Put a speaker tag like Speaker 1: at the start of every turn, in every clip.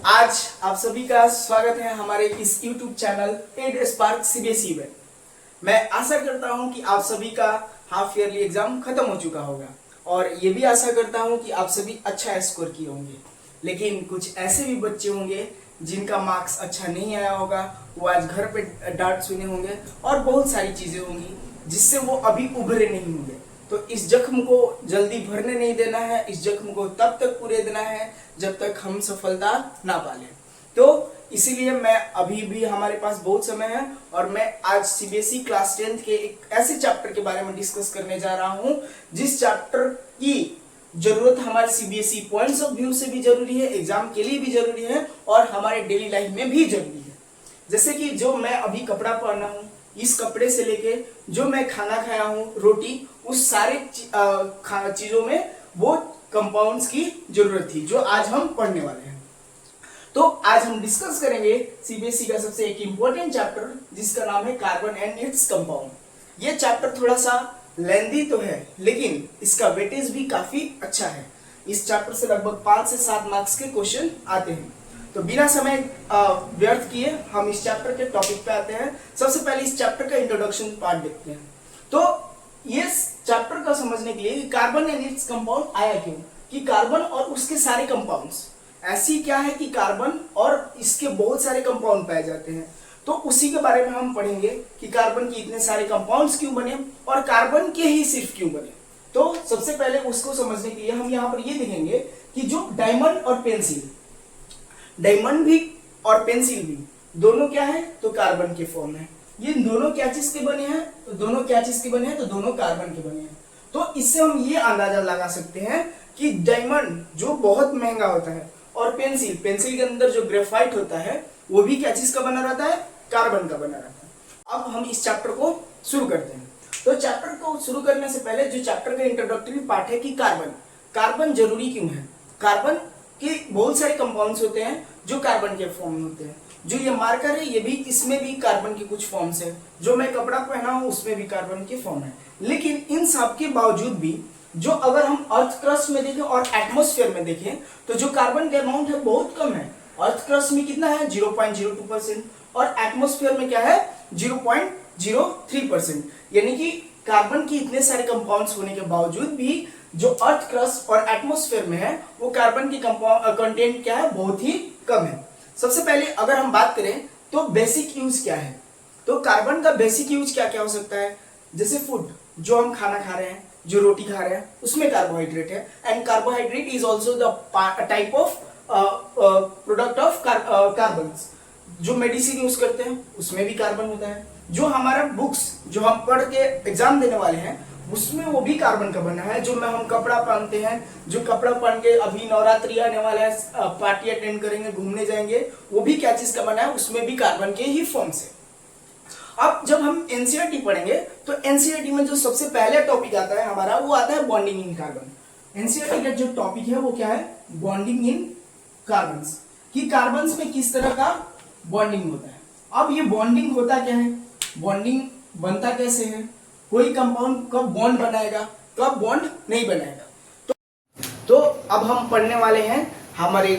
Speaker 1: आज आप सभी का स्वागत है हमारे इस YouTube channel Ed Spark CBSE में। मैं आशा करता हूं कि आप सभी का हाफ ईयरली एग्जाम खत्म हो चुका होगा और ये भी आशा करता हूं कि आप सभी अच्छा स्कोर किए होंगे। लेकिन कुछ ऐसे भी बच्चे होंगे जिनका मार्क्स अच्छा नहीं आया होगा, वो आज घर पे डांट सुने होंगे और बहुत सारी चीजें होंगी जिससे वो अभी उभरे नहीं होंगे। तो इस जख्म को जल्दी भरने नहीं देना है, इस जख्म को तब तक पूरे देना है जब तक हम सफलता ना पालें। तो इसीलिए मैं अभी भी हमारे पास बहुत समय है और मैं आज सीबीएसई क्लास 10th के एक ऐसे चैप्टर के बारे में डिस्कस करने जा रहा हूं जिस चैप्टर की जरूरत हमारे सीबीएसई पॉइंट्स ऑफ व्यू से भी जरूरी है, एग्जाम के लिए भी जरूरी है और हमारे डेली लाइफ में भी जरूरी है। जैसे कि जो मैं अभी कपड़ा पहना हूं, इस कपड़े से लेके जो मैं खाना खाया हूं, रोटी, उस सारे चीजों में वो कंपाउंड्स की जरूरत थी जो आज हम पढ़ने वाले हैं। तो आज हम डिस्कस करेंगे सीबीएसई का सबसे एक इंपॉर्टेंट चैप्टर जिसका नाम है कार्बन एंड इट्स कंपाउंड। ये चैप्टर थोड़ा सा लेंदी तो है लेकिन इसका वेटेज भी काफी अच्छा है। इस चैप्टर से लगभग 5 से 7 मार्क्स के क्वेश्चन आते हैं। तो बिना समय व्यर्थ किए हम इस चैप्टर के टॉपिक पे आते हैं। सबसे पहले इस चैप्टर का इंट्रोडक्शन पार्ट देखते हैं। तो ये चैप्टर का समझने के लिए कार्बन एंड इट्स कंपाउंड आया क्यों, कि कार्बन और उसके सारे कंपाउंड्स, ऐसी क्या है कि कार्बन और इसके बहुत सारे कंपाउंड पाए जाते हैं। तो उसी के बारे में हम पढ़ेंगे कि कार्बन के इतने सारे कंपाउंड्स क्यों बने और कार्बन के ही सिर्फ क्यों बने। तो सबसे पहले उसको समझने के लिए हम यहाँ पर ये देखेंगे कि जो डायमंड और पेंसिल, डायमंड भी और पेंसिल भी दोनों क्या है, तो कार्बन के फॉर्म है। ये दोनों क्या चीज के बने हैं, तो दोनों क्या चीज के बने हैं, तो दोनों कार्बन के बने हैं। तो इससे हम ये अंदाजा लगा सकते हैं कि डायमंड जो बहुत महंगा होता है और पेंसिल, पेंसिल के अंदर जो ग्रेफाइट होता है वो भी क्या चीज का बना रहता है, कार्बन का बना रहता है। अब हम इस चैप्टर को शुरू करते हैं। तो चैप्टर को शुरू करने से पहले जो चैप्टर का इंट्रोडक्टरी पार्ट है कि कार्बन जरूरी क्यों है। कार्बन के बहुत सारे कंपाउंड्स होते हैं जो कार्बन के फॉर्म में होते हैं। जो ये मार्कर है ये भी, इसमें भी कार्बन के कुछ फॉर्म्स है। जो मैं कपड़ा पहना हूं उसमें भी कार्बन के फॉर्म है। लेकिन इन सब के बावजूद भी जो अगर हम अर्थ क्रस्ट में देखें और एटमॉस्फेयर में देखें तो जो कार्बन का अमाउंट है बहुत कम है। अर्थ क्रस्ट में कितना है, 0.02% और एटमॉस्फेयर में क्या है, 0.03%। यानी कि कार्बन की इतने सारे कंपाउंड्स होने के बावजूद भी जो अर्थ क्रस्ट और एटमॉस्फेयर में है वो कार्बन की कंटेंट क्या है, बहुत ही कम है। सबसे पहले अगर हम बात करें तो बेसिक यूज क्या है, तो कार्बन का बेसिक यूज क्या क्या हो सकता है। जैसे फूड, जो हम खाना खा रहे हैं, जो रोटी खा रहे हैं, उसमें कार्बोहाइड्रेट है and carbohydrate is also the type of product of carbon. जो मेडिसिन यूज करते हैं उसमें भी कार्बन होता है। जो हमारा बुक्स जो हम पढ़ के एग्जाम देने वाले हैं उसमें वो भी कार्बन का बना है। जो हम कपड़ा पहनते हैं, जो कपड़ा पहन के अभी नवरात्रि आने वाला है, पार्टी अटेंड करेंगे, घूमने जाएंगे, वो भी क्या चीज का बना है, उसमें भी कार्बन के ही फॉर्म से। अब जब हम एनसीईआरटी पढ़ेंगे तो एनसीईआरटी में जो सबसे पहले टॉपिक आता है हमारा वो आता है बॉन्डिंग इन कार्बन। एनसीईआरटी का जो टॉपिक है वो क्या है, बॉन्डिंग इन कार्बन्स, कि कार्बन्स में किस तरह का बॉन्डिंग होता है। अब ये बॉन्डिंग होता क्या है, बॉन्डिंग बनता कैसे है, कोई कंपाउंड कब बॉन्ड बनाएगा, कब बॉन्ड नहीं बनाएगा। तो अब हम पढ़ने वाले हैं हमारे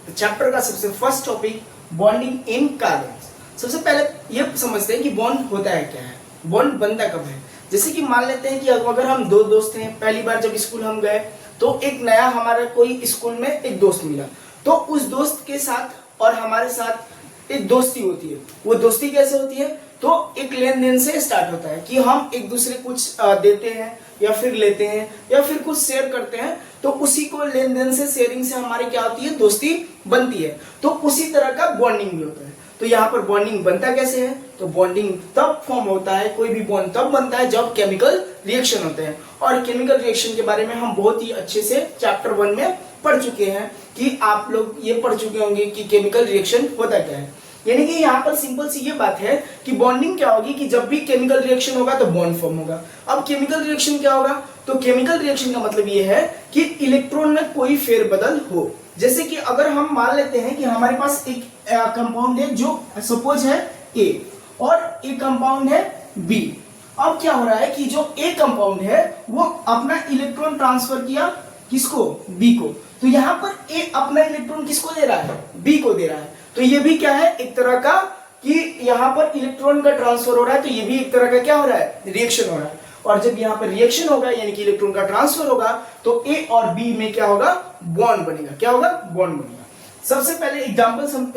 Speaker 1: चैप्टर का सबसे first topic, bonding in carbon. सबसे पहले ये समझते हैं कि बॉन्ड होता है क्या है, बॉन्ड बनता कब है। जैसे कि मान लेते हैं कि अगर हम दो दोस्त हैं, पहली बार जब स्कूल हम गए तो एक नया हमारा कोई स्कूल में एक दोस्त मिला, तो उस दोस्त के साथ और हमारे साथ एक दोस्ती होती है। वो दोस्ती कैसे होती है, तो एक लेन देन से स्टार्ट होता है कि हम एक दूसरे कुछ देते हैं या फिर लेते हैं या फिर कुछ शेयर करते हैं। तो उसी को लेन देन से, शेयरिंग से हमारी क्या होती है, दोस्ती बनती है। तो उसी तरह का बॉन्डिंग भी होता है। तो यहाँ पर बॉन्डिंग बनता कैसे है, तो बॉन्डिंग तब फॉर्म होता है, कोई भी बॉन्ड तब बनता है जब केमिकल रिएक्शन होते हैं। और केमिकल रिएक्शन के बारे में हम बहुत ही अच्छे से चैप्टर 1 में पढ़ चुके हैं कि आप लोग ये पढ़ चुके होंगे कि केमिकल रिएक्शन होता क्या है। यानी कि यहाँ पर सिंपल सी ये बात है कि बॉन्डिंग क्या होगी, कि जब भी केमिकल रिएक्शन होगा तो बॉन्ड फॉर्म होगा। अब केमिकल रिएक्शन क्या होगा, तो केमिकल रिएक्शन का मतलब ये है कि इलेक्ट्रॉन में कोई फेरबदल हो। जैसे कि अगर हम मान लेते हैं कि हमारे पास एक कंपाउंड है जो सपोज है ए और एक कंपाउंड है बी। अब क्या हो रहा है कि जो ए कंपाउंड है वो अपना इलेक्ट्रॉन ट्रांसफर किया किसको, बी को। तो यहाँ पर ए अपना इलेक्ट्रॉन किसको दे रहा है, बी को दे रहा है। तो ये भी क्या है, एक तरह का कि यहाँ पर इलेक्ट्रॉन का ट्रांसफर हो रहा है, तो ये भी एक तरह का क्या हो रहा है, रिएक्शन हो रहा है। और जब यहाँ पर रिएक्शन होगा यानी कि इलेक्ट्रॉन का ट्रांसफर होगा तो ए और बी में क्या होगा, बॉन्ड बनेगा। क्या होगा, बॉन्ड बनेगा। सबसे पहले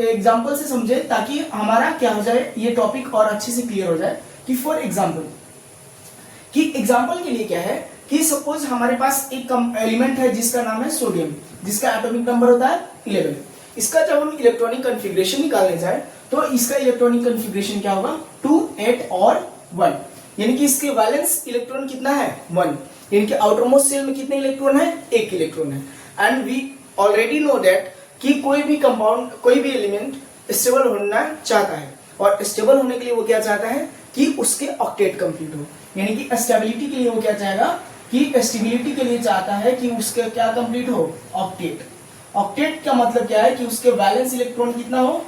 Speaker 1: एग्जांपल से समझे ताकि हमारा क्या हो जाए, ये टॉपिक और अच्छे से क्लियर हो जाए। कि फॉर एग्जांपल, कि एग्जांपल के लिए क्या है कि सपोज हमारे पास एक एलिमेंट है जिसका नाम है सोडियम, जिसका एटॉमिक नंबर होता है 11। इसका जब हम इलेक्ट्रॉनिक कॉन्फ़िगरेशन निकालने जाए तो इसका इलेक्ट्रॉनिक कॉन्फ़िगरेशन क्या होगा, 2, 8 और 1। यानी कि इसके वैलेंस इलेक्ट्रॉन कितना है, 1। यानी कि आउटर मोस्ट शेल में कितने इलेक्ट्रॉन है, 1 इलेक्ट्रॉन है। And we already know that कि कोई भी कंपाउंड, कोई भी एलिमेंट स्टेबल होना चाहता है, और स्टेबल होने के लिए वो क्या चाहता है कि उसके ऑक्टेट कंप्लीट हो। यानी कि स्टेबिलिटी के लिए वो क्या चाहेगा कि स्टेबिलिटी के लिए चाहता है कि उसके क्या कंप्लीट हो, ऑक्टेट। ऑक्टेट का मतलब क्या है कि उसके वैलेंस इलेक्ट्रॉन कितना हो,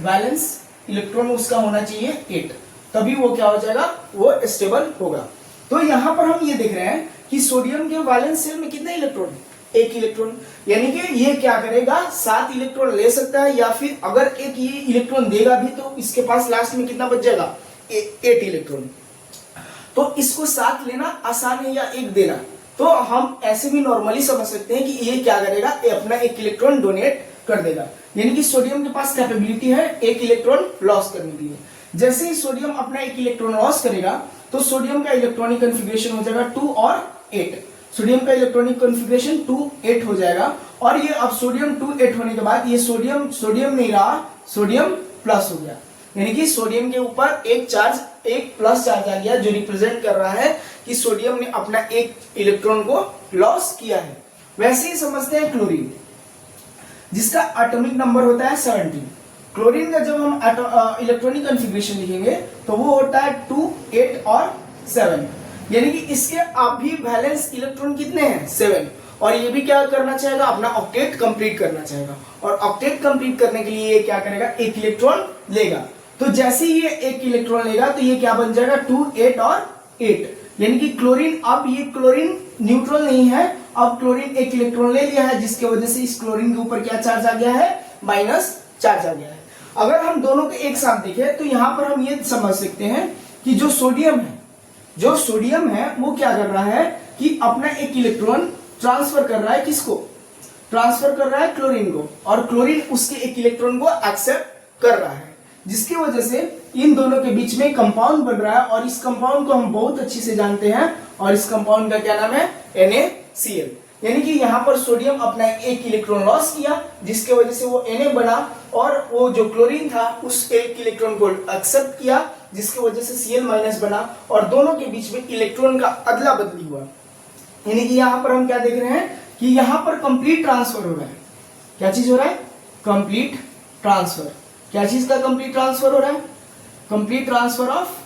Speaker 1: वैलेंस इलेक्ट्रॉन उसका होना चाहिए 8, तभी वो क्या हो जाएगा, वो स्टेबल होगा। तो यहां पर हम ये देख रहे हैं कि सोडियम के वैलेंस शेल में कितने इलेक्ट्रॉन, 1 इलेक्ट्रॉन। यानी कि ये क्या करेगा, 7 इलेक्ट्रॉन ले सकता है, या फिर अगर एक ये इलेक्ट्रॉन देगा भी तो इसके पास लास्ट में कितना बच जाएगा, 8 इलेक्ट्रॉन। तो इसको 7 लेना आसान है या 1 देना, तो हम ऐसे भी नॉर्मली समझ सकते हैं कि ये क्या करेगा, ये अपना 1 इलेक्ट्रॉन डोनेट कर देगा। यानी कि सोडियम के पास कैपेबिलिटी है 1 इलेक्ट्रॉन लॉस करने के लिए। जैसे ही सोडियम अपना 1 इलेक्ट्रॉन लॉस करेगा तो सोडियम का इलेक्ट्रॉनिक कॉन्फ़िगरेशन हो जाएगा 2 और 8। सोडियम का इलेक्ट्रॉनिक कॉन्फ़िगरेशन 2, 8 हो जाएगा। और ये अब सोडियम 2, 8 होने के बाद ये सोडियम नहीं रहा, सोडियम प्लस हो गया। यानी कि सोडियम के ऊपर एक प्लस चार्ज आ गया, जो रिप्रेजेंट कर रहा है कि सोडियम ने अपना 1 इलेक्ट्रॉन को लॉस किया है। वैसे ही समझते हैं क्लोरीन, जिसका एटॉमिक नंबर होता है 17। क्लोरीन का जब हम इलेक्ट्रॉनिक कॉन्फ़िगरेशन लिखेंगे तो वो होता है 2, 8 और 7। यानी कि इसके अभी वैलेंस इलेक्ट्रॉन कितने हैं, 7। और ये भी क्या करना चाहेगा, अपना ऑक्टेट कंप्लीट करना चाहेगा। और ऑक्टेट कंप्लीट करने के लिए ये क्या करेगा, 1 इलेक्ट्रॉन लेगा। तो जैसे ही ये 1 इलेक्ट्रॉन लेगा तो ये क्या बन जाएगा, 2, 8 और 8। यानी कि क्लोरीन, अब ये क्लोरीन न्यूट्रल नहीं है, अब क्लोरीन 1 इलेक्ट्रॉन ले लिया है, जिसकी वजह से इस क्लोरीन के ऊपर क्या चार्ज आ गया है, माइनस चार्ज आ गया है। अगर हम दोनों को एक साथ देखें तो यहां पर हम ये समझ सकते हैं कि जो सोडियम है वो क्या कर रहा है कि अपना 1 इलेक्ट्रॉन ट्रांसफर कर रहा है, किसको ट्रांसफर कर रहा है, क्लोरीन को। और क्लोरीन उसके 1 इलेक्ट्रॉन को एक्सेप्ट कर रहा है, जिसकी वजह से इन दोनों के बीच में कंपाउंड बन रहा है। और इस कंपाउंड को हम बहुत अच्छी से जानते हैं, और इस कंपाउंड का क्या नाम है, NaCl। यानी कि यहाँ पर सोडियम अपना 1 इलेक्ट्रॉन लॉस किया, जिसके वजह से वो Na बना, और वो जो क्लोरीन था उस 1 इलेक्ट्रॉन को एक्सेप्ट किया, जिसकी वजह से Cl माइनस बना, और दोनों के बीच में इलेक्ट्रॉन का अदला बदली हुआ। यानी कि यहाँ पर हम क्या देख रहे हैं कि यहाँ पर कंप्लीट ट्रांसफर हो रहा है। क्या चीज हो रहा है, कंप्लीट ट्रांसफर। क्या चीज का कंप्लीट ट्रांसफर हो रहा है, कंप्लीट ट्रांसफर ऑफ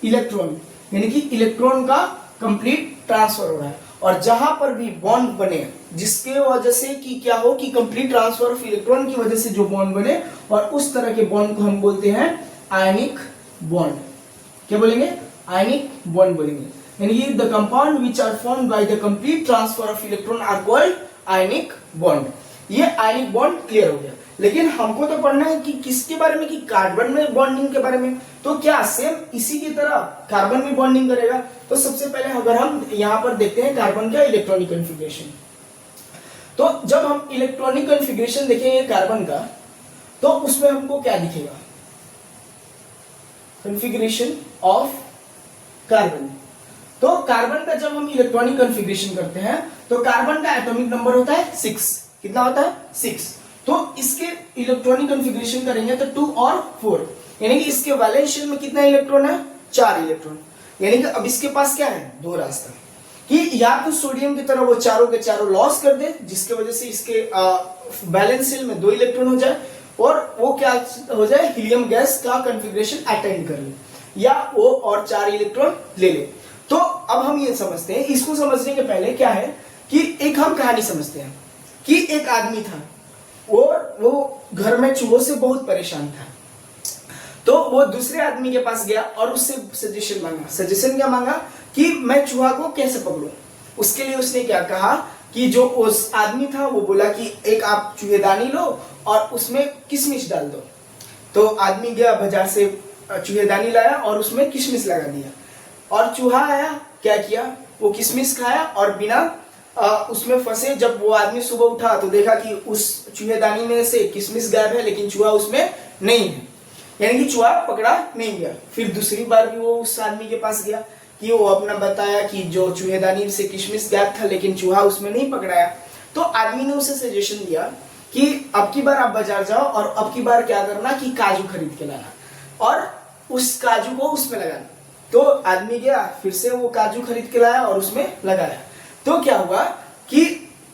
Speaker 1: इलेक्ट्रॉन। यानी कि इलेक्ट्रॉन का कंप्लीट ट्रांसफर हो रहा है। और जहां पर भी बॉन्ड बने, जिसके वजह से कि क्या हो कि कंप्लीट ट्रांसफर ऑफ इलेक्ट्रॉन की वजह से जो बॉन्ड बने, और उस तरह के बॉन्ड को हम बोलते हैं आयनिक बॉन्ड। क्या बोलेंगे, आयनिक बॉन्ड बोलेंगे। यानी कि the compound which are formed by the complete transfer of electron are called ionic bond. ये आयनिक बॉन्ड क्लियर हो गया। लेकिन हमको तो पढ़ना है कि किसके बारे में, कि कार्बन में बॉन्डिंग के बारे में। तो क्या सेम इसी की तरह कार्बन में बॉन्डिंग करेगा? तो सबसे पहले अगर हम यहां पर देखते हैं कार्बन का इलेक्ट्रॉनिक कॉन्फ़िगरेशन, तो जब हम इलेक्ट्रॉनिक कॉन्फ़िगरेशन देखेंगे कार्बन का, तो उसमें हमको क्या दिखेगा, कॉन्फ़िगरेशन ऑफ कार्बन। तो कार्बन का जब हम इलेक्ट्रॉनिक कॉन्फ़िगरेशन करते हैं तो कार्बन का एटॉमिक नंबर होता है 6। कितना होता है, 6। तो इसके इलेक्ट्रॉनिक कॉन्फ़िगरेशन करेंगे तो 2 और 4, यानी कि इसके वैलेंस शेल में कितना इलेक्ट्रॉन है, 4 इलेक्ट्रॉन। यानी कि अब इसके पास क्या है, 2 रास्ता, कि या तो सोडियम की तरह वो चारों के चारों लॉस कर दे, जिसके वजह से इसके बैलेंस शेल में 2 इलेक्ट्रॉन हो जाए, और वो क्या हो जाए, हीलियम गैस का कॉन्फ़िगरेशन अटेंड कर ले, या वो और 4 इलेक्ट्रॉन ले ले। तो अब हम ये समझते हैं, इसको समझने के पहले क्या है कि एक हम कहानी समझते हैं कि एक आदमी था और वो घर में चूहों से बहुत परेशान था। तो वो दूसरे आदमी के पास गया और उससे सजेशन मांगा। सजेशन क्या मांगा कि मैं चूहा को कैसे पकड़ूं। उसके लिए उसने क्या कहा कि जो उस आदमी था वो बोला कि एक आप चूहेदानी लो और उसमें किशमिश डाल दो। तो आदमी गया बाजार से चूहेदानी लाया और उसमें किशमिश लगा दिया, और चूहा आया, क्या किया, वो किशमिश खाया और बिना उसमें फंसे जब वो आदमी सुबह उठा तो देखा कि उस चूहेदानी में से किशमिश गायब है, लेकिन चूहा उसमें नहीं है, यानी कि चूहा पकड़ा नहीं गया। फिर दूसरी बार भी वो उस आदमी के पास गया कि वो अपना बताया कि जो चूहेदानी से किशमिश गायब था लेकिन चूहा उसमें नहीं पकड़ाया। तो आदमी ने उसे सजेशन दिया कि अब की बार आप बाजार जाओ और अब की बार क्या करना कि काजू खरीद के लाना और उस काजू को उसमें लगाना। तो आदमी गया, फिर से वो काजू खरीद के लाया और उसमें लगाया। तो क्या हुआ कि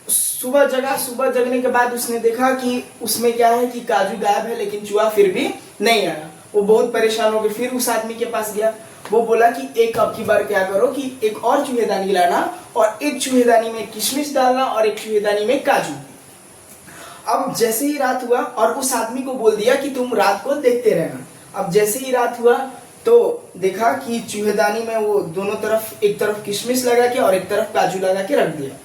Speaker 1: सुबह जगने के बाद उसने देखा कि उसमें क्या है कि काजू गायब है, लेकिन चूहा फिर भी नहीं आया। वो बहुत परेशान हो गए, फिर उस आदमी के पास गया। वो बोला कि एक अब की बार क्या करो कि एक और चूहेदानी लाना और एक चूहेदानी में किशमिश डालना और एक चूहेदानी में काजू। अब जैसे ही रात हुआ और उस आदमी को बोल दिया कि तुम रात को देखते रहना। अब जैसे ही रात हुआ तो देखा कि चूहेदानी में वो दोनों तरफ, एक तरफ किशमिश लगा के और एक तरफ काजू लगा के रख दिया।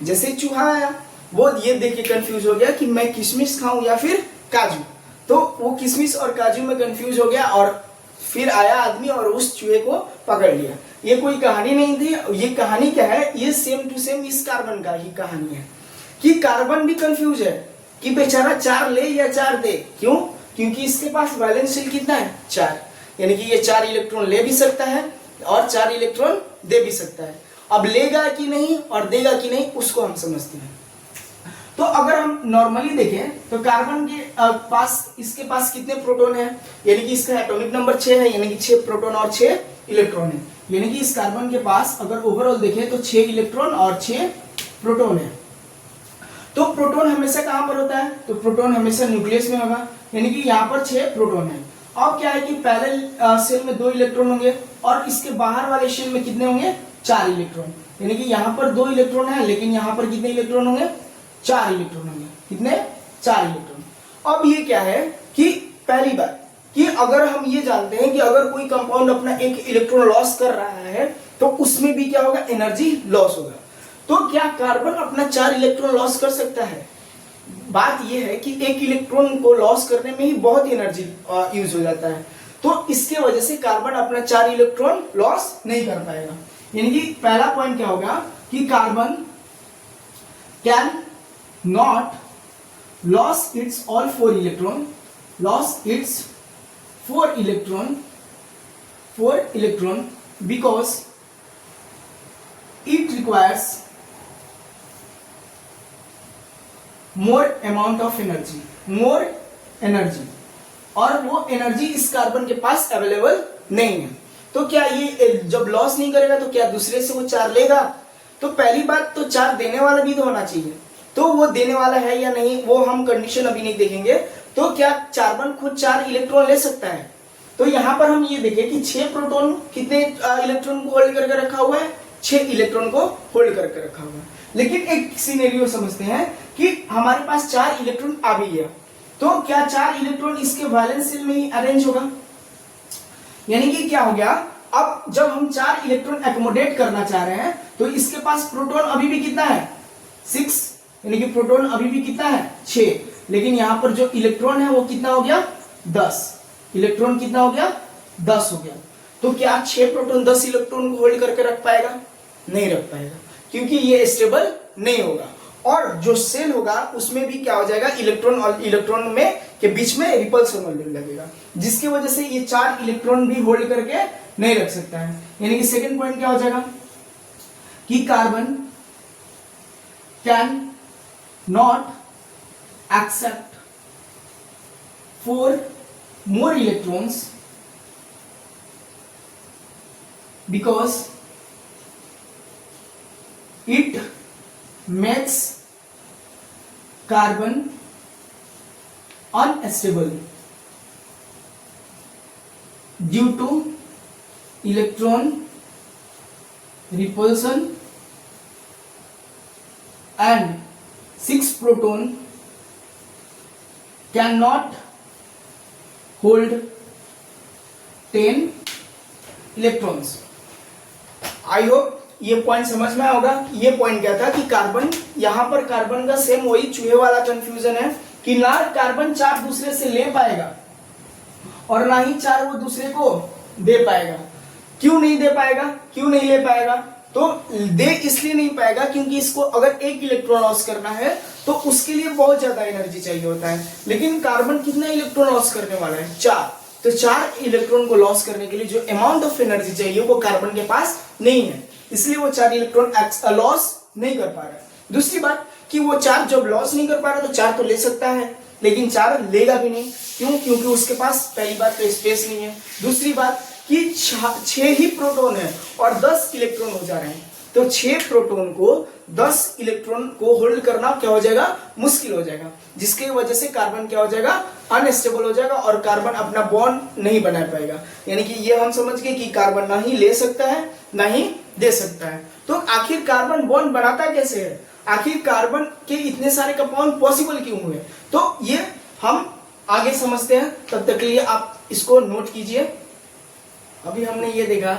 Speaker 1: जैसे चूहा आया वो ये देख के कंफ्यूज हो गया कि मैं किशमिश खाऊं या फिर काजू। तो वो किशमिश और काजू में कंफ्यूज हो गया और फिर आया आदमी और उस चूहे को पकड़ लिया। ये कोई कहानी नहीं थी, ये कहानी क्या है, ये सेम टू सेम इस कार्बन का ही कहानी है कि कार्बन भी कंफ्यूज है कि बेचारा 4 ले या 4 दे। क्यों? क्योंकि इसके पास वैलेंस शेल कितना है, 4, यानी कि ये 4 इलेक्ट्रॉन ले भी सकता है और 4 इलेक्ट्रॉन दे भी सकता है। अब लेगा कि नहीं और देगा कि नहीं उसको हम समझते हैं। तो अगर हम नॉर्मली देखें तो कार्बन के पास, इसके पास कितने प्रोटॉन है, यानी कि इसका एटॉमिक नंबर 6 है, यानी कि 6 प्रोटॉन और 6 इलेक्ट्रॉन है। यानी कि इस कार्बन के पास अगर ओवरऑल देखें तो 6 इलेक्ट्रॉन और 6 प्रोटॉन है। तो प्रोटॉन हमेशा कहां पर होता है, तो प्रोटॉन हमेशा न्यूक्लियस में होगा, यानी कि यहाँ पर 6 प्रोटॉन है। अब क्या है कि पहले शेल में 2 इलेक्ट्रॉन होंगे और इसके बाहर वाले शेल में कितने होंगे, 4 इलेक्ट्रॉन, यानी कि यहाँ पर 2 इलेक्ट्रॉन है लेकिन यहाँ पर कितने इलेक्ट्रॉन होंगे, 4 इलेक्ट्रॉन होंगे। कितने, 4 इलेक्ट्रॉन। अब ये क्या है कि पहली बात कि अगर हम ये जानते हैं कि अगर कोई कंपाउंड अपना एक इलेक्ट्रॉन लॉस कर रहा है तो उसमें भी क्या होगा, एनर्जी लॉस होगा। तो क्या कार्बन अपना 4 इलेक्ट्रॉन लॉस कर सकता है? बात यह है कि एक इलेक्ट्रॉन को लॉस करने में ही बहुत एनर्जी यूज हो जाता है, तो इसके वजह से कार्बन अपना 4 इलेक्ट्रॉन लॉस नहीं कर पाएगा। यानी कि पहला पॉइंट क्या होगा कि carbon can not loss it's all 4 electron, loss it's 4 electron because it requires more amount of energy, more energy, और वो एनर्जी इस कार्बन के पास अवेलेबल नहीं है। तो क्या ये जब लॉस नहीं करेगा तो क्या दूसरे से वो 4 लेगा? तो पहली बात तो 4 देने वाला भी तो होना चाहिए, तो वो देने वाला है या नहीं वो हम कंडीशन अभी नहीं देखेंगे। तो क्या कार्बन खुद 4 इलेक्ट्रॉन ले सकता है? तो यहां पर हम ये देखें कि 6 प्रोटॉन कितने इलेक्ट्रॉन को होल्ड करके रखा हुआ है, 6 इलेक्ट्रॉन को होल्ड करके रखा हुआ है। लेकिन एक सिनेरियो समझते हैं कि हमारे पास 4 इलेक्ट्रॉन आ भी गया, तो क्या 4 इलेक्ट्रॉन इसके वैलेंस शेल में ही अरेंज होगा? यानी कि क्या हो गया, अब जब हम 4 इलेक्ट्रॉन एकोमोडेट करना चाह रहे हैं तो इसके पास प्रोटॉन अभी भी कितना है, 6, यानी कि प्रोटॉन अभी भी कितना है, 6, लेकिन यहां पर जो इलेक्ट्रॉन है वो कितना हो गया, 10। इलेक्ट्रॉन कितना हो गया, 10 हो गया। तो क्या 6 प्रोटॉन 10 इलेक्ट्रॉन को होल्ड करके रख पाएगा? नहीं रख पाएगा, क्योंकि ये स्टेबल नहीं होगा। और जो सेल होगा उसमें भी क्या हो जाएगा, इलेक्ट्रॉन और इलेक्ट्रॉन में के बीच में रिपल्सन लगेगा, जिसकी वजह से ये 4 इलेक्ट्रॉन भी होल्ड करके नहीं रख सकता है। यानी कि सेकंड पॉइंट क्या हो जाएगा कि carbon can not accept 4 more electrons because it makes carbon unstable due to electron repulsion and 6 proton cannot hold 10 electrons. I hope ये पॉइंट समझ में होगा। ये पॉइंट क्या था कि कार्बन, यहां पर कार्बन का सेम वही चूहे वाला कंफ्यूजन है कि ना कार्बन चार दूसरे से ले पाएगा और ना ही चार वो दूसरे को दे पाएगा। क्यों नहीं दे पाएगा, क्यों नहीं ले पाएगा? तो दे इसलिए नहीं पाएगा क्योंकि इसको अगर एक इलेक्ट्रॉन लॉस करना है तो उसके लिए बहुत ज्यादा एनर्जी चाहिए होता है, लेकिन कार्बन कितना इलेक्ट्रॉन लॉस करने वाला है? 4। तो 4 इलेक्ट्रॉन को लॉस करने के लिए जो अमाउंट ऑफ एनर्जी चाहिए वो कार्बन के पास नहीं है, इसलिए वो 4 इलेक्ट्रॉन लॉस नहीं कर पा रहा है। दूसरी बात कि वो 4 जब लॉस नहीं कर पा रहा तो 4 तो ले सकता है, लेकिन 4 लेगा भी नहीं। क्यों? क्योंकि उसके पास पहली बात तो स्पेस नहीं है, दूसरी बात कि 6 ही प्रोटॉन है और 10 इलेक्ट्रॉन हो जा रहे हैं, तो 6 प्रोटॉन को 10 इलेक्ट्रॉन को होल्ड करना क्या हो जाएगा? मुश्किल हो जाएगा, जिसकी वजह से कार्बन क्या हो जाएगा? अनस्टेबल हो जाएगा और कार्बन अपना बॉन्ड नहीं बना पाएगा। यानी कि ये हम समझ गए कि कार्बन ना ही ले सकता है ना ही दे सकता है। तो आखिर कार्बन बॉन्ड बनाता कैसे है? आखिर कार्बन के इतने सारे कंपाउंड पॉसिबल क्यों हुए? तो ये हम आगे समझते हैं, तब तक के लिए आप इसको नोट कीजिए। अभी हमने ये देखा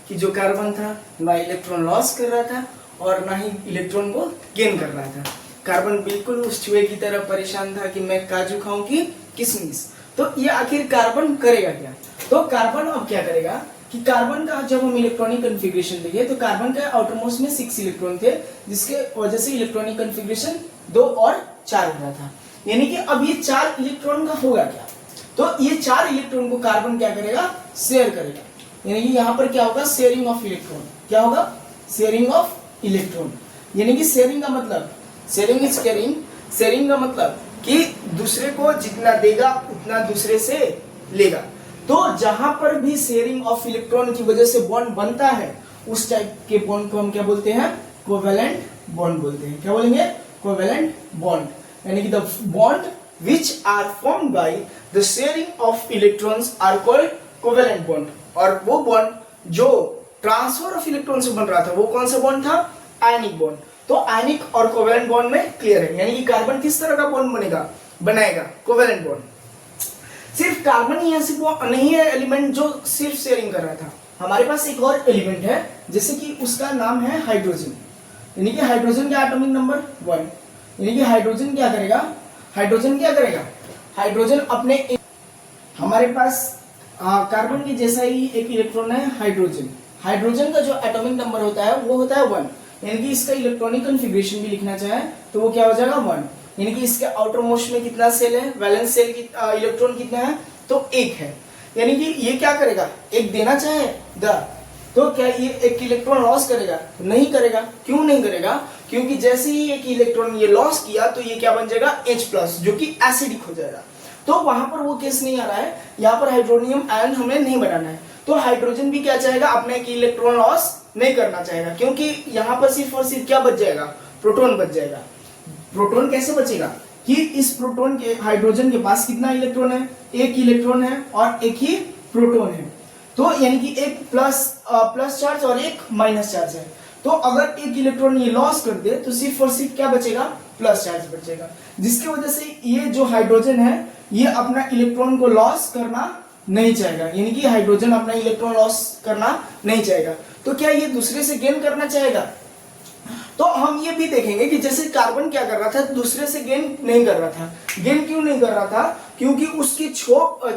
Speaker 1: कि जो कार्बन था ना इलेक्ट्रॉन लॉस कर रहा था और ना ही इलेक्ट्रॉन को गेन कर रहा था। कार्बन बिल्कुल उस चूहे की तरह परेशान था कि मैं काजू खाऊं कि किशमिश। तो ये आखिर कार्बन करेगा क्या? तो कार्बन अब क्या करेगा कि कार्बन का जब हम इलेक्ट्रॉनिक कन्फिग्रेशन देखें तो कार्बन का आउटरमोस्ट में 6 इलेक्ट्रॉन थे, जिसके वजह से इलेक्ट्रॉनिक कन्फिग्रेशन 2 और 4 हो रहा था। यानी कि अब ये 4 इलेक्ट्रॉन का होगा क्या? तो ये 4 इलेक्ट्रॉन को कार्बन क्या करेगा? शेयर करेगा। यानी कि यहाँ पर क्या होगा? Sharing of electron. क्या होगा? Sharing of electron. यानी कि शेयरिंग का मतलब, शेयरिंग इज केयरिंग, शेयरिंग का मतलब कि दूसरे को जितना देगा उतना दूसरे से लेगा। तो जहां पर भी शेयरिंग ऑफ इलेक्ट्रॉन की वजह से बॉन्ड बनता है उस टाइप के बॉन्ड को हम क्या बोलते हैं? कोवेलेंट बॉन्ड बोलते हैं। क्या बोलेंगे? Covalent bond. यानी कि the bond which are formed by the sharing of electrons are called covalent bond। और वो बॉन्ड जो ट्रांसफर ऑफ इलेक्ट्रॉन से बन रहा था वो कौन सा बॉन्ड था? Ionic bond. तो आयनिक और कोवेलेंट बॉन्ड में क्लियर है। यानी कि कार्बन किस तरह का बॉन्ड बनाएगा? Covalent bond. सिर्फ कार्बन ही ऐसे नहीं है एलिमेंट जो सिर्फ शेयरिंग कर रहा था। हमारे पास एक और एलिमेंट है, जैसे कि उसका नाम है हाइड्रोजन। यानी कि हाइड्रोजन का एटॉमिक नंबर 1। यानी कि हाइड्रोजन क्या करेगा? हाइड्रोजन अपने हमारे पास कार्बन के जैसा ही एक इलेक्ट्रॉन है हाइड्रोजन। हाइड्रोजन का जो एटॉमिक नंबर होता है वो होता है 1। यानी कि इसका इलेक्ट्रॉनिक कन्फिग्रेशन भी लिखना चाहे तो वो क्या हो जाएगा? 1। यानी कि इसके आउटर मोस्ट में कितना सेल है? वैलेंस सेल की इलेक्ट्रॉन कितना है? तो 1 है। यानी कि ये क्या करेगा? एक देना चाहे तो क्या ये एक इलेक्ट्रॉन लॉस करेगा? नहीं करेगा। क्यों नहीं करेगा? क्योंकि जैसे ही एक इलेक्ट्रॉन ये लॉस किया तो ये क्या बन जाएगा? H+, जो कि एसिडिक हो जाएगा। तो वहां पर वो केस नहीं आ रहा है, यहाँ पर हाइड्रोनियम आयन हमें नहीं बनाना है। तो हाइड्रोजन भी क्या चाहेगा? अपने एक इलेक्ट्रॉन लॉस नहीं करना चाहेगा, क्योंकि यहाँ पर सिर्फ और सिर्फ क्या बच जाएगा? प्रोटॉन बच जाएगा। प्रोटॉन कैसे बचेगा? कि इस प्रोटॉन के हाइड्रोजन के पास कितना इलेक्ट्रॉन है? 1 इलेक्ट्रॉन है और 1 ही प्रोटॉन है। तो यानी कि एक प्लस चार्ज और एक माइनस चार्ज है। तो अगर एक इलेक्ट्रॉन ये लॉस कर दे तो सिर्फ और सिर्फ क्या बचेगा? प्लस चार्ज बचेगा, जिसकी वजह से ये जो हाइड्रोजन है ये अपना इलेक्ट्रॉन को लॉस करना नहीं चाहेगा। यानी कि हाइड्रोजन अपना इलेक्ट्रॉन लॉस करना नहीं चाहेगा। तो क्या ये दूसरे से गेन करना चाहेगा? तो हम ये भी देखेंगे कि जैसे कार्बन क्या कर रहा था? दूसरे से गेन नहीं कर रहा था। गेन क्यों नहीं कर रहा था? क्योंकि उसके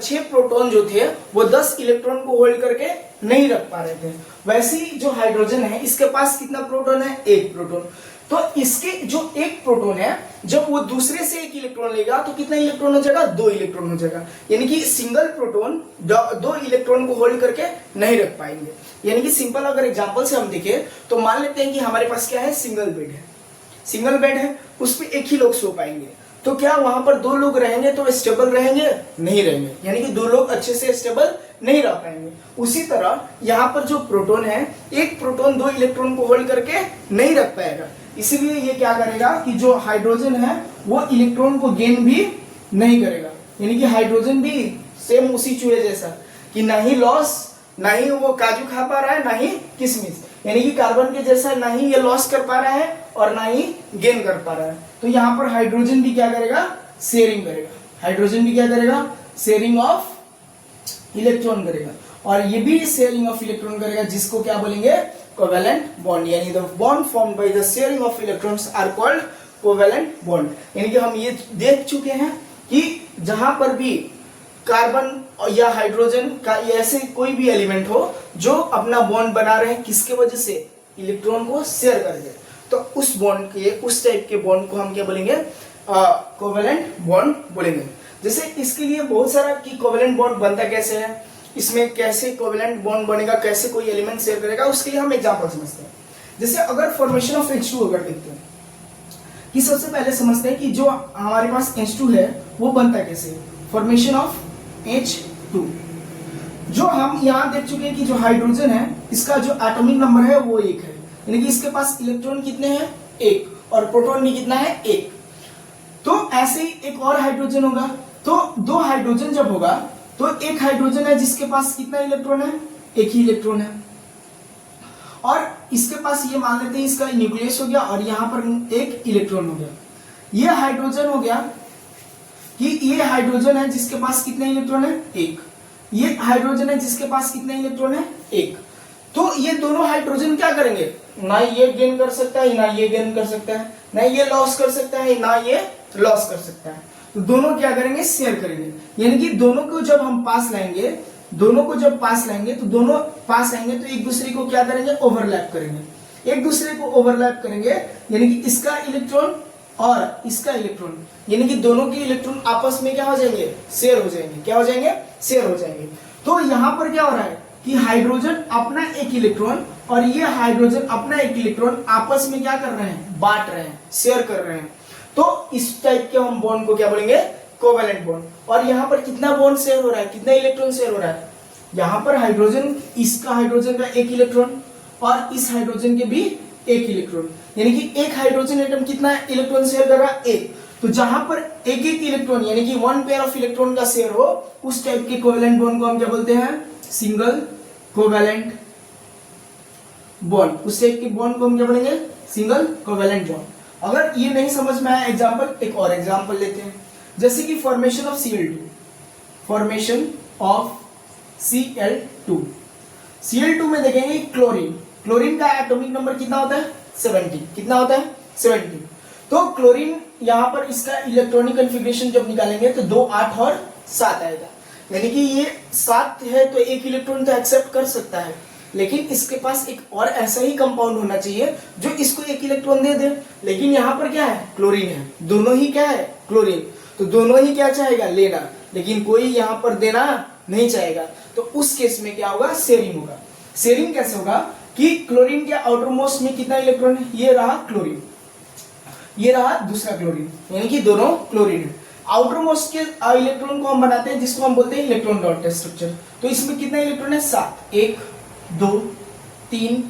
Speaker 1: 6 प्रोटॉन जो थे वो 10 इलेक्ट्रॉन को होल्ड करके नहीं रख पा रहे थे। वैसे ही जो हाइड्रोजन है इसके पास कितना प्रोटॉन है? 1 प्रोटॉन। तो इसके जो 1 प्रोटॉन है जब वो दूसरे से 1 इलेक्ट्रॉन लेगा तो कितना इलेक्ट्रॉन हो जाएगा? 2 इलेक्ट्रॉन हो जाएगा। यानी कि सिंगल प्रोटॉन 2 इलेक्ट्रॉन को होल्ड करके नहीं रख पाएंगे। यानी कि सिंपल अगर एग्जांपल से हम देखें तो मान लेते हैं कि हमारे पास क्या है? सिंगल बेड है, उस पर 1 ही लोग सो पाएंगे। तो क्या वहां पर 2 लोग रहेंगे तो स्टेबल रहेंगे? नहीं रहेंगे। यानी कि 2 लोग अच्छे से स्टेबल नहीं रह पाएंगे। उसी तरह यहाँ पर जो प्रोटॉन है 1 प्रोटॉन 2 इलेक्ट्रॉन को होल्ड करके नहीं रख पाएगा। इसीलिए ये क्या करेगा कि जो हाइड्रोजन है वो इलेक्ट्रॉन को गेन भी नहीं करेगा। यानी कि हाइड्रोजन भी सेम उसी चूहे जैसा कि ना ही लॉस, ना ही वो काजू खा पा रहा है, ना ही किशमिश। यानी कि कार्बन के जैसा ना ही ये लॉस कर पा रहा है और ना ही गेन कर पा रहा है। तो यहाँ पर हाइड्रोजन भी क्या करेगा? शेयरिंग करेगा। हाइड्रोजन भी क्या करेगा? शेयरिंग ऑफ इलेक्ट्रॉन करेगा। और ये भी शेयरिंग ऑफ इलेक्ट्रॉन करेगा, जिसको क्या बोलेंगे? Covalent bond. यानी the bond formed by the sharing of electrons are called covalent bond, यानी कि हम ये देख चुके हैं कि जहां पर भी कार्बन या हाइड्रोजन का ऐसे कोई भी एलिमेंट हो जो अपना बॉन्ड बना रहे हैं, किसके वजह से, इलेक्ट्रॉन को शेयर करके, तो उस बॉन्ड के, उस टाइप के बॉन्ड को हम क्या बोलेंगे, कोवेलेंट बॉन्ड बोलेंगे। जैसे इसके लिए बहुत सारा कि कोवेलेंट बॉन्ड बनता कैसे है, इसमें कैसे कोवेलेंट बॉन्ड बनेगा, कैसे कोई एलिमेंट शेयर करेगा, उसके लिए हम एग्जांपल समझते हैं। जैसे अगर फॉर्मेशन ऑफ H2 अगर देखते हैं कि सबसे पहले समझते हैं कि जो हमारे पास H2 है वो बनता कैसे, फॉर्मेशन ऑफ H2। जो हम यहां देख चुके हैं कि जो हाइड्रोजन है इसका जो एटॉमिक नंबर है वो 1 है, यानी कि इसके पास इलेक्ट्रॉन कितने हैं, 1, और प्रोटॉन भी कितना है, 1। तो ऐसे ही एक और हाइड्रोजन होगा, तो 2 हाइड्रोजन जब होगा तो एक हाइड्रोजन है जिसके पास कितना इलेक्ट्रॉन है, 1 ही इलेक्ट्रॉन है, और इसके पास ये मान लेते हैं इसका न्यूक्लियस हो गया और यहां पर 1 इलेक्ट्रॉन हो गया। ये हाइड्रोजन हो गया कि ये हाइड्रोजन है जिसके पास कितने इलेक्ट्रॉन है, 1। ये हाइड्रोजन है जिसके पास कितने इलेक्ट्रॉन है, 1। तो ये दोनों हाइड्रोजन क्या करेंगे, ना ये गेन कर सकता है ना ये गेन कर सकता है, ना ये लॉस कर सकता है ना ये लॉस कर सकता है, तो दोनों क्या करेंगे, शेयर करेंगे। यानी कि दोनों को जब हम पास लाएंगे, दोनों को जब पास लाएंगे तो दोनों पास आएंगे तो एक दूसरे को क्या करेंगे, ओवरलैप करेंगे, एक दूसरे को ओवरलैप करेंगे, यानी कि इसका इलेक्ट्रॉन और इसका इलेक्ट्रॉन, यानी कि दोनों के इलेक्ट्रॉन आपस में क्या हो जाएंगे, शेयर हो जाएंगे, क्या हो जाएंगे, शेयर हो जाएंगे। तो यहां पर क्या हो रहा है कि हाइड्रोजन अपना 1 इलेक्ट्रॉन और ये हाइड्रोजन अपना 1 इलेक्ट्रॉन आपस में क्या कर रहे हैं, बांट रहे हैं, शेयर कर रहे हैं। तो इस टाइप के हम बॉन्ड को क्या बोलेंगे, कोवेलेंट बॉन्ड। और यहाँ पर कितना बॉन्ड शेयर हो रहा है, कितना इलेक्ट्रॉन शेयर हो रहा है, यहाँ पर हाइड्रोजन, इसका हाइड्रोजन का 1 इलेक्ट्रॉन और इस हाइड्रोजन के भी 1 इलेक्ट्रॉन, यानी कि एक हाइड्रोजन एटम कितना इलेक्ट्रॉन शेयर कर रहा है, 1। तो जहां पर एक इलेक्ट्रॉन यानी कि 1 पेयर ऑफ इलेक्ट्रॉन का शेयर हो, उस टाइप के कोवेलेंट बॉन्ड को हम क्या बोलते हैं, सिंगल कोवेलेंट बॉन्ड। उस टाइप के बॉन्ड को हम क्या बोलेंगे, सिंगल कोवेलेंट बॉन्ड। अगर ये नहीं समझ में आया एग्जांपल, एक और एग्जांपल लेते हैं। जैसे कि formation of Cl2, formation of Cl2, Cl2 में देखेंगे क्लोरीन, क्लोरीन का एटॉमिक नंबर कितना होता है, 70। कितना होता है, 70। तो क्लोरीन यहां पर इसका इलेक्ट्रॉनिक कॉन्फ़िगरेशन जब निकालेंगे तो 2, 8 और 7 आएगा, यानी कि ये 7 है तो 1 इलेक्ट्रॉन तो एक्सेप्ट कर सकता है, लेकिन इसके पास एक और ऐसा ही कंपाउंड होना चाहिए जो इसको 1 इलेक्ट्रॉन दे दे। लेकिन यहाँ पर क्या है, क्लोरीन है, दोनों ही क्या है, क्लोरीन, तो दोनों ही क्या चाहेगा, लेना, लेकिन कोई यहाँ पर देना नहीं चाहेगा। तो उस केस में क्या होगा, शेयरिंग होगा। शेयरिंग कैसे होगा कि क्लोरीन के आउटर मोस्ट में कितना इलेक्ट्रॉन है, ये रहा क्लोरीन, ये रहा दूसरा क्लोरीन, यानी कि दोनों क्लोरीन है। आउटर मोस्ट के इलेक्ट्रॉन को हम बनाते हैं जिसको हम बोलते हैं इलेक्ट्रॉन डॉट स्ट्रक्चर। तो इसमें कितना इलेक्ट्रॉन है, 7, 1, 2, 3,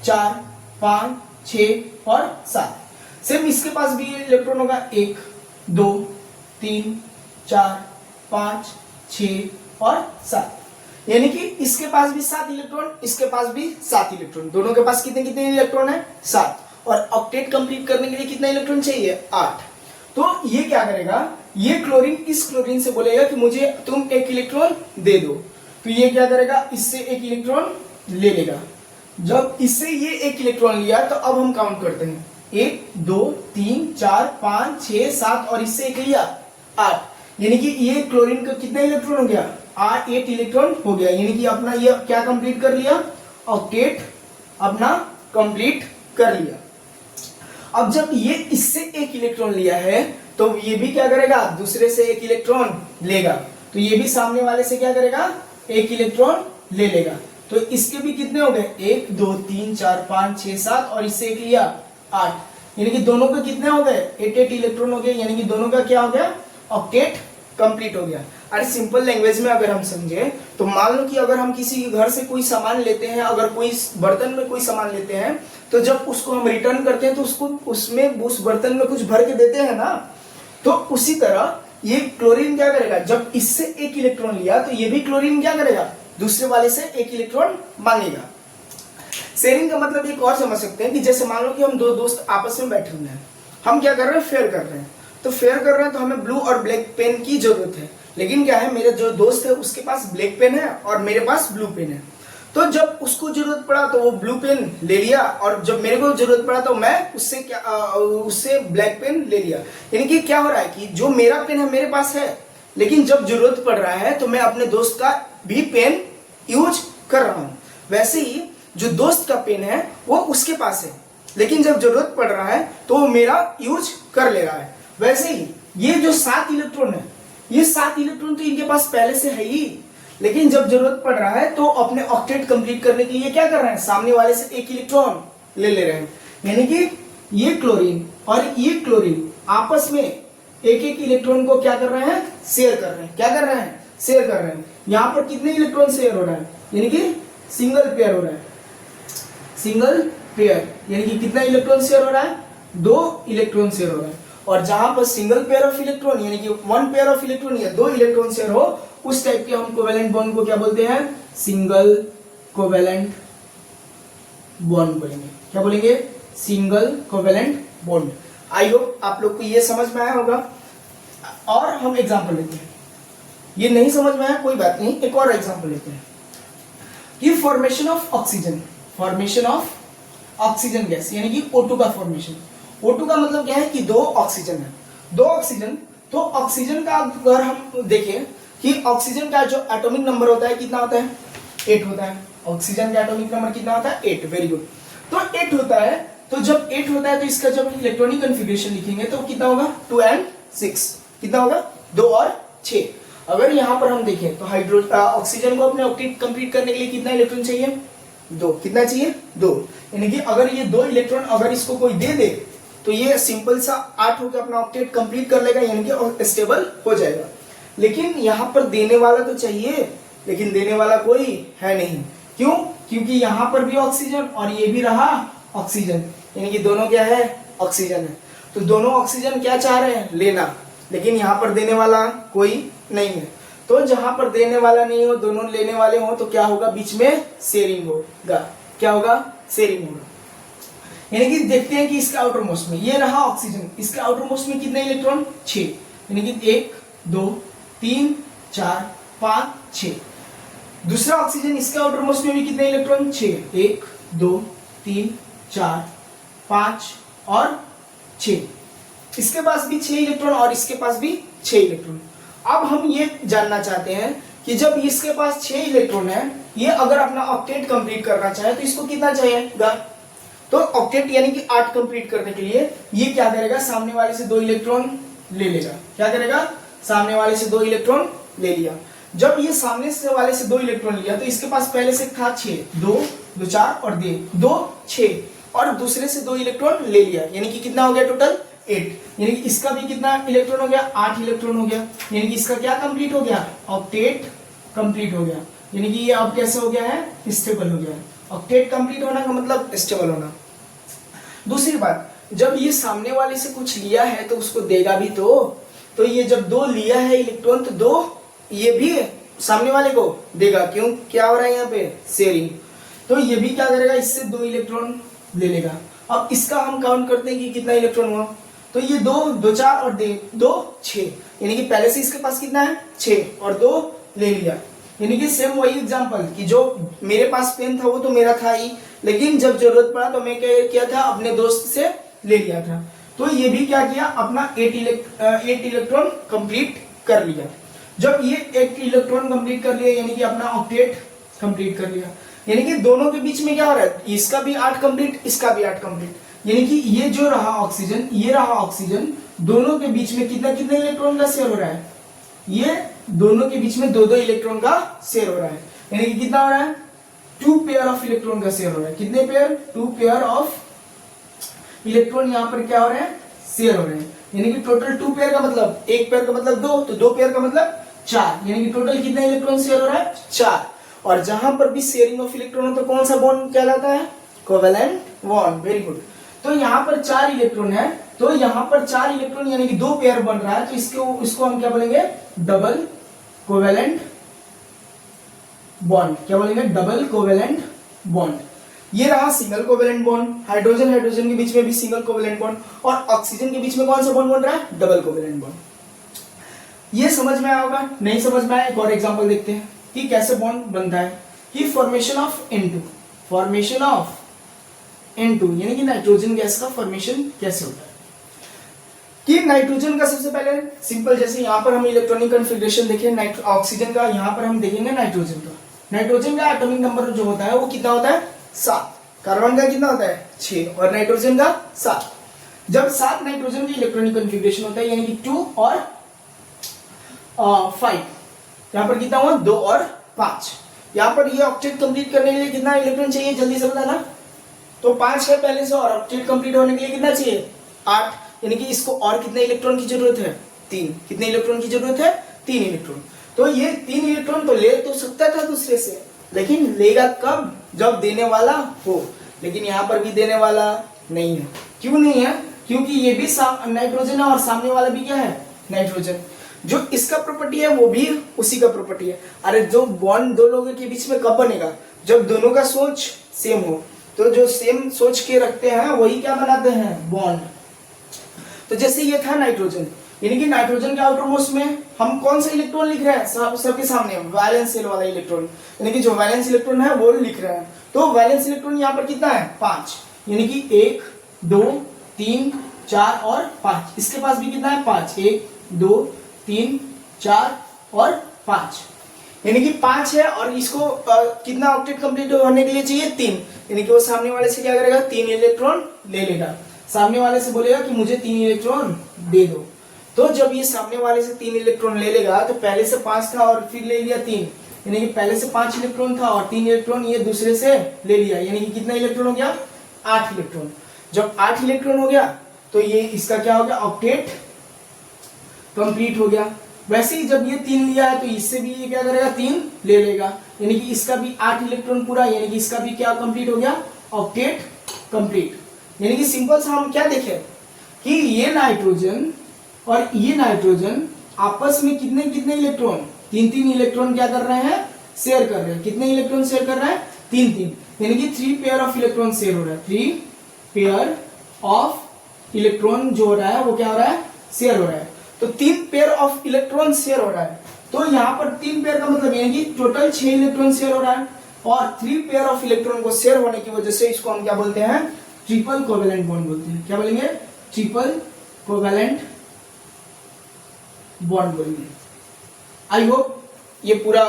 Speaker 1: 4, 5, 6 और 7। सेम इसके पास भी इलेक्ट्रॉन होगा, 1, 2, 3, 4, 5, 6 और 7, यानी कि इसके पास भी 7 इलेक्ट्रॉन, इसके पास भी 7 इलेक्ट्रॉन, दोनों के पास कितने कितने इलेक्ट्रॉन है, 7। और ऑक्टेट कंप्लीट करने के लिए कितना इलेक्ट्रॉन चाहिए, 8। तो ये क्या करेगा, ये क्लोरीन इस क्लोरीन से बोलेगा कि मुझे तुम 1 इलेक्ट्रॉन दे दो, तो ये क्या करेगा, इससे 1 इलेक्ट्रॉन ले लेगा। जब इससे ये 1 इलेक्ट्रॉन लिया तो अब हम काउंट करते हैं, 1, 2, 3, 4, 5, 6, 7 और इससे 1 लिया, 8, यानी कि ये क्लोरीन का कितना इलेक्ट्रॉन हो गया, 8 इलेक्ट्रॉन हो गया, यानी कि अपना ये क्या कंप्लीट कर लिया, ऑक्टेट अपना कंप्लीट कर लिया। अब जब ये इससे 1 इलेक्ट्रॉन लिया है तो ये भी क्या करेगा, दूसरे से 1 इलेक्ट्रॉन लेगा, तो ये भी सामने वाले से क्या करेगा, 1 इलेक्ट्रॉन ले लेगा। तो इसके भी कितने हो गए, 1, 2, 3, 4, 5, 6, 7 और इससे 1 लिया, 8, यानी कि दोनों के कितने हो गए, 8 इलेक्ट्रॉन हो गए, यानी कि दोनों का क्या हो गया, ऑक्टेट कंप्लीट हो गया। अरे सिंपल लैंग्वेज में अगर हम समझे तो मान लो कि अगर हम किसी के घर से कोई सामान लेते हैं, अगर कोई बर्तन में कोई सामान लेते हैं तो जब उसको हम रिटर्न करते हैं तो उसको उसमें उस बर्तन में कुछ भर के देते हैं ना, तो उसी तरह ये क्लोरीन क्या करेगा, जब इससे 1 इलेक्ट्रॉन लिया तो ये भी क्लोरीन क्या करेगा, दूसरे वाले से 1 इलेक्ट्रॉन मांगेगा। शेयरिंग का मतलब एक और समझ सकते हैं कि जैसे मान लो कि हम 2 दोस्त आपस में बैठे हुए हैं, हम क्या कर रहे हैं, फेयर कर रहे हैं, तो फेयर कर रहे हैं तो हमें ब्लू और ब्लैक पेन की जरूरत है, लेकिन क्या है, मेरे जो दोस्त है उसके पास ब्लैक पेन है और मेरे पास ब्लू पेन है। तो जब उसको जरूरत पड़ा तो वो ब्लू पेन ले लिया, और जब मेरे को जरूरत पड़ा तो मैं उससे ब्लैक पेन ले लिया। यानी कि क्या हो रहा है कि जो मेरा पेन है मेरे पास है, लेकिन जब जरूरत पड़ रहा है तो मैं अपने दोस्त का भी पेन यूज कर रहा हूं। वैसे ही जो दोस्त का पेन है वो उसके पास है, लेकिन जब जरूरत पड़ रहा है तो वो मेरा यूज कर ले रहा है। वैसे ही ये जो 7 इलेक्ट्रॉन है, ये 7 इलेक्ट्रॉन तो इनके पास पहले से है ही, लेकिन जब जरूरत पड़ रहा है तो अपने ऑक्टेट कंप्लीट करने के लिए क्या कर रहे हैं, सामने वाले से एक इलेक्ट्रॉन ले रहे हैं। यानी कि ये क्लोरीन और ये क्लोरीन आपस में एक एक इलेक्ट्रॉन को क्या कर रहे हैं, शेयर कर रहे हैं। क्या कर रहे हैं, शेयर कर रहे हैं। यहां पर कितने इलेक्ट्रॉन शेयर हो रहा है, यानी कि सिंगल पेयर हो रहा है, सिंगल पेयर। यानी कि कितना इलेक्ट्रॉन शेयर हो रहा है, 2 इलेक्ट्रॉन शेयर हो रहा है। और जहां पर सिंगल पेयर ऑफ इलेक्ट्रॉन यानी कि 1 पेयर ऑफ इलेक्ट्रॉन या 2 इलेक्ट्रॉन शेयर हो, उस टाइप के हम कोवेलेंट बॉन्ड को क्या बोलते हैं, सिंगल कोवेलेंट बॉन्ड बोलेंगे। क्या बोलेंगे, single covalent bond. I hope आप लोग को ये समझ में आया होगा। और हम एग्जांपल लेते हैं, ये नहीं समझ में आया कोई बात नहीं, एक और एग्जांपल लेते हैं कि formation of oxygen, formation of oxygen gas यानी कि O2 का फॉर्मेशन। O2 का मतलब क्या है कि 2 ऑक्सीजन है, 2 ऑक्सीजन। तो ऑक्सीजन का अगर हम देखें कि ऑक्सीजन का जो एटॉमिक नंबर होता है कितना होता है, 8 होता है। ऑक्सीजन का एटॉमिक नंबर कितना होता है, 8। Very good. तो 8 होता है, तो जब 8 होता है तो इसका जब इलेक्ट्रॉनिक कन्फिग्रेशन लिखेंगे तो कितना होगा, 2 and 6। कितना होगा, 2 और 6। अगर यहां पर हम देखें तो ऑक्सीजन को अपने ऑक्टेट कंप्लीट करने के लिए कितना इलेक्ट्रॉन चाहिए, 2। कितना चाहिए, 2। यानी कि अगर ये 2 इलेक्ट्रॉन अगर इसको कोई दे दे तो ये सिंपल सा 8 होकर अपना ऑक्टेट कंप्लीट कर लेगा, यानी कि स्टेबल हो जाएगा। लेकिन यहां पर देने वाला तो चाहिए, लेकिन देने वाला कोई है नहीं। क्यों, क्योंकि यहां पर भी ऑक्सीजन और ये भी रहा ऑक्सीजन, यानी कि दोनों क्या है, ऑक्सीजन है। तो दोनों ऑक्सीजन क्या चाह रहे हैं, लेना, लेकिन यहां पर देने वाला कोई नहीं है। तो जहां पर देने वाला नहीं हो, दोनों लेने वाले हो, तो क्या होगा, बीच में शेयरिंग होगा। क्या होगा, शेयरिंग होगा। यानी कि देखते हैं कि इसके आउटर मोस्ट में ये रहा ऑक्सीजन, इसके आउटर मोस्ट में कितने इलेक्ट्रॉन, 6। यानी कि 1 2 3 4 5 6। दूसरा ऑक्सीजन इसके आउटर मोस्ट में भी कितने इलेक्ट्रॉन, 6। 1 2 3 4 5 और 6। इसके पास भी 6 इलेक्ट्रॉन और इसके पास भी 6 इलेक्ट्रॉन। अब हम ये जानना चाहते हैं कि जब इसके पास 6 इलेक्ट्रॉन है, ये अगर अपना ऑक्टेट कंप्लीट करना चाहे तो इसको कितना चाहिएगा, तो ऑक्टेट यानी कि 8 कंप्लीट करने के लिए ये क्या करेगा, सामने वाले से 2 इलेक्ट्रॉन ले लेगा। क्या करेगा, सामने वाले से 2 इलेक्ट्रॉन ले लिया। जब ये सामने से वाले से 2 इलेक्ट्रॉन लिया तो इसके पास पहले से था 6, 2 2 4 और 2 6, और दूसरे से 2 इलेक्ट्रॉन ले लिया, यानी कि कितना हो गया टोटल, 8। यानी कि इसका भी कितना इलेक्ट्रॉन हो गया, 8 इलेक्ट्रॉन हो गया। यानी कि इसका क्या कंप्लीट हो गया, ऑक्टेट कंप्लीट हो गया। यानी कि ये अब कैसे हो गया है, स्टेबल हो गया है। ऑक्टेट कंप्लीट होना का मतलब स्टेबल होना। दूसरी बात, जब ये सामने वाले से कुछ लिया है तो उसको देगा भी तो ये जब 2 लिया है इलेक्ट्रॉन तो 2 ये भी सामने वाले को देगा। क्यों, क्या हो रहा है यहाँ पे, शेयरिंग। तो ये भी क्या करेगा, इससे 2 इलेक्ट्रॉन ले लेगा। अब इसका हम काउंट करते हैं कि कितना इलेक्ट्रॉन हुआ, तो ये 2 2 4 और 2 6, यानी कि पहले से इसके पास कितना है, 6 और 2 ले लिया। यानी कि सेम वही एग्जांपल कि जो मेरे पास पेन था वो तो मेरा था ही, लेकिन जब जरूरत पड़ा तो मैं क्या किया था, अपने दोस्त से ले लिया था। तो ये भी क्या किया, अपना 8 इलेक्ट्रॉन कंप्लीट कर लिया। जब ये 8 इलेक्ट्रॉन कंप्लीट कर लिया यानी कि अपना ऑक्टेट कंप्लीट कर लिया, यानी कि दोनों के बीच में क्या हो रहा है, इसका भी 8 कंप्लीट, इसका भी 8 कंप्लीट। यानी कि ये जो रहा ऑक्सीजन, ये रहा ऑक्सीजन, दोनों के बीच में कितना कितने इलेक्ट्रॉन का शेयर हो रहा है, ये दोनों के बीच में 2 इलेक्ट्रॉन का शेयर हो रहा है। यानी कि कितना हो रहा है, 2 पेयर ऑफ इलेक्ट्रॉन का शेयर हो रहा है। कितने पेयर, 2 पेयर ऑफ इलेक्ट्रॉन यहाँ पर क्या हो रहे हैं, शेयर हो रहे हैं। यानी कि टोटल 2 पेयर का मतलब, 1 पेयर का मतलब 2, तो 2 पेयर का मतलब 4। यानी कि टोटल कितने इलेक्ट्रॉन शेयर हो रहा है, 4। और जहां पर भी शेयरिंग ऑफ इलेक्ट्रॉन हो तो कौन सा बॉन्ड कहलाता है, कोवेलेंट बॉन्ड। Very good. तो यहाँ पर 4 इलेक्ट्रॉन है, तो यहाँ पर 4 इलेक्ट्रॉन यानी कि 2 पेयर बन रहा है, तो इसको हम क्या बोलेंगे, डबल कोवेलेंट बॉन्ड। क्या बोलेंगे, डबल कोवेलेंट बॉन्ड। ये रहा single covalent bond, hydrogen hydrogen के बीच में भी सिंगल कोवेलेंट बॉन्ड, और ऑक्सीजन के बीच में कौन सा बॉन्ड बन रहा है, डबल कोवेलेंट बॉन्ड। ये समझ में आया होगा, नहीं समझ में आया एक और एग्जांपल देखते हैं कि कैसे बॉन्ड बनता है। कि formation of N2, formation of N2 यानी कि नाइट्रोजन गैस का फॉर्मेशन कैसे होता है। कि नाइट्रोजन का सबसे पहले सिंपल, जैसे यहाँ पर हम इलेक्ट्रॉनिक कॉन्फ़िगरेशन देखें ऑक्सीजन का, यहाँ पर हम देखेंगे नाइट्रोजन का। नाइट्रोजन का एटॉमिक नंबर जो होता है वो कितना होता है 7, कार्बन का कितना होता है 6 और नाइट्रोजन का 7। जब 7 नाइट्रोजन की इलेक्ट्रॉनिक कॉन्फ़िगरेशन होता है यानी कि 2 और 5, यहाँ पर कितना हुआ 2 और 5। यहाँ पर ये ऑक्टेट कंप्लीट करने के लिए कितना इलेक्ट्रॉन चाहिए जल्दी से बताना। तो 5 है पहले से, और ऑक्टेट कंप्लीट होने के लिए कितना चाहिए 8, यानी कि इसको और कितने इलेक्ट्रॉन की जरूरत है 3। कितने इलेक्ट्रॉन की जरूरत है 3 इलेक्ट्रॉन। तो ये 3 इलेक्ट्रॉन तो ले तो सकता था दूसरे से, लेकिन लेगा कब जब देने वाला हो। लेकिन यहाँ पर भी देने वाला नहीं है। क्यों नहीं है? क्योंकि ये भी नाइट्रोजन है और सामने वाला भी क्या है नाइट्रोजन। जो इसका प्रॉपर्टी है वो भी उसी का प्रॉपर्टी है। अरे जो बॉन्ड दो लोगों के बीच में कब बनेगा जब दोनों का सोच सेम हो। तो जो सेम सोच के रखते हैं वही क्या बनाते हैं बॉन्ड। तो जैसे ये था नाइट्रोजन, यानी कि नाइट्रोजन के आउटर मोस्ट में हम कौन सा इलेक्ट्रॉन लिख रहे हैं सबके सामने वैलेंस शेल वाला इलेक्ट्रॉन, यानी कि जो वैलेंस इलेक्ट्रॉन है वो लिख रहे हैं। तो वैलेंस इलेक्ट्रॉन यहाँ पर कितना है 5, यानी कि 1 2 3 4 और 5। इसके पास भी कितना है 5, 1 2 3 4 और 5, यानी कि 5 है। और इसको कितना ऑक्टेट कंप्लीट होने के लिए चाहिए 3, यानी कि वो सामने वाले से क्या करेगा 3 इलेक्ट्रॉन ले लेगा। सामने वाले से बोलेगा कि मुझे 3 इलेक्ट्रॉन दे दो। तो जब ये सामने वाले से 3 इलेक्ट्रॉन ले लेगा तो पहले से 5 था और फिर ले लिया 3, यानी कि पहले से 5 इलेक्ट्रॉन था और 3 इलेक्ट्रॉन ये दूसरे से ले लिया, यानी कि कितना इलेक्ट्रॉन हो गया 8 इलेक्ट्रॉन। जब 8 इलेक्ट्रॉन हो गया तो ये इसका क्या हो गया ऑक्टेट कंप्लीट हो गया। वैसे ही जब ये 3 लिया है तो इससे भी ये क्या करेगा 3 ले लेगा, यानी कि इसका भी 8 इलेक्ट्रॉन पूरा, यानी कि इसका भी क्या कंप्लीट हो गया ऑक्टेट कंप्लीट। यानी कि सिंपल सा हम क्या देखें कि ये नाइट्रोजन और ये नाइट्रोजन आपस में कितने कितने इलेक्ट्रॉन 3 इलेक्ट्रॉन क्या कर रहे हैं शेयर कर रहे हैं। कितने इलेक्ट्रॉन शेयर कर रहे हैं 3, यानी कि 3 पेयर ऑफ इलेक्ट्रॉन शेयर हो रहा है। 3 पेयर ऑफ इलेक्ट्रॉन जो हो रहा है वो क्या हो रहा है शेयर हो रहा है। तो 3 पेयर ऑफ इलेक्ट्रॉन शेयर हो रहा है। तो यहाँ पर 3 पेयर का मतलब यानी कि टोटल 6 इलेक्ट्रॉन शेयर हो रहा है। और 3 पेयर ऑफ इलेक्ट्रॉन को शेयर होने की वजह से इसको हम क्या बोलते हैं ट्रिपल कोवेलेंट बॉन्ड बोलते हैं। क्या बोलेंगे ट्रिपल कोवेलेंट बॉन्ड बोलेंगे। आई होप ये पूरा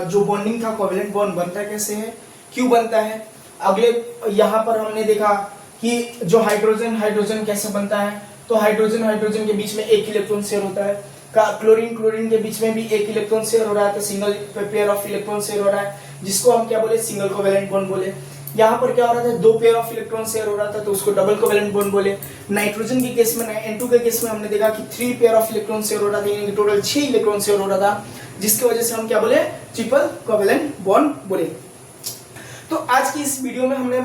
Speaker 1: जो बॉन्डिंग था कोवेलेंट बॉन्ड बनता कैसे है क्यों बनता है। अगले यहाँ पर हमने देखा कि जो हाइड्रोजन हाइड्रोजन कैसे बनता है। तो हाइड्रोजन हाइड्रोजन के बीच में 1 इलेक्ट्रॉन शेयर होता है। क्लोरीन क्लोरीन के बीच में भी 1 इलेक्ट्रॉन शेयर हो रहा है, तो single pair of electron share हो रहा है, जिसको हम क्या बोले सिंगल कोवेलेंट बॉन्ड बोले। यहाँ पर क्या हो रहा था 2 पेयर ऑफ इलेक्ट्रॉन शेयर हो रहा था तो उसको डबल कोवेलेंट बॉन्ड बोले। नाइट्रोजन के केस में N2 के केस में हमने देखा कि 3 पेयर ऑफ इलेक्ट्रॉन शेयर हो रहा था, यानी कि टोटल 6 इलेक्ट्रॉन शेयर हो रहा था, जिसकी वजह से हम क्या बोले ट्रिपल कोवेलेंट बॉन्ड बोले। तो आज की इस वीडियो में हमने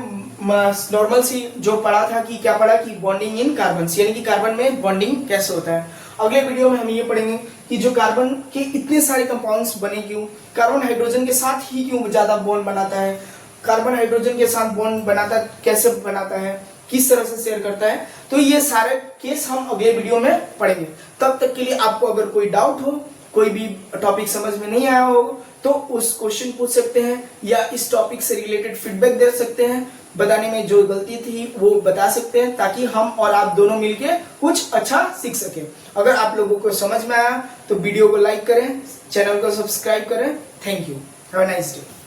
Speaker 1: नॉर्मल सी जो पढ़ा था कि क्या पढ़ा कि बॉन्डिंग इन कार्बन, यानी कि कार्बन में बॉन्डिंग कैसे होता है। अगले वीडियो में हम ये पढ़ेंगे कि जो कार्बन के इतने सारे कंपाउंड्स बने क्यों, कार्बन हाइड्रोजन के साथ ही क्यों ज्यादा बॉन्ड बनाता है, कार्बन हाइड्रोजन के साथ बॉन्ड बनाता कैसे बनाता है, किस तरह से शेयर करता है। तो ये सारे केस हम अगले वीडियो में पढ़ेंगे। तब तक के लिए आपको अगर कोई डाउट हो, कोई भी टॉपिक समझ में नहीं आया हो तो उस क्वेश्चन पूछ सकते हैं या इस टॉपिक से रिलेटेड फीडबैक दे सकते हैं। बताने में जो गलती थी वो बता सकते हैं ताकि हम और आप दोनों मिलके कुछ अच्छा सीख सकें। अगर आप लोगों को समझ में आया तो वीडियो को लाइक करें, चैनल को सब्सक्राइब करें। Thank you, have a nice day.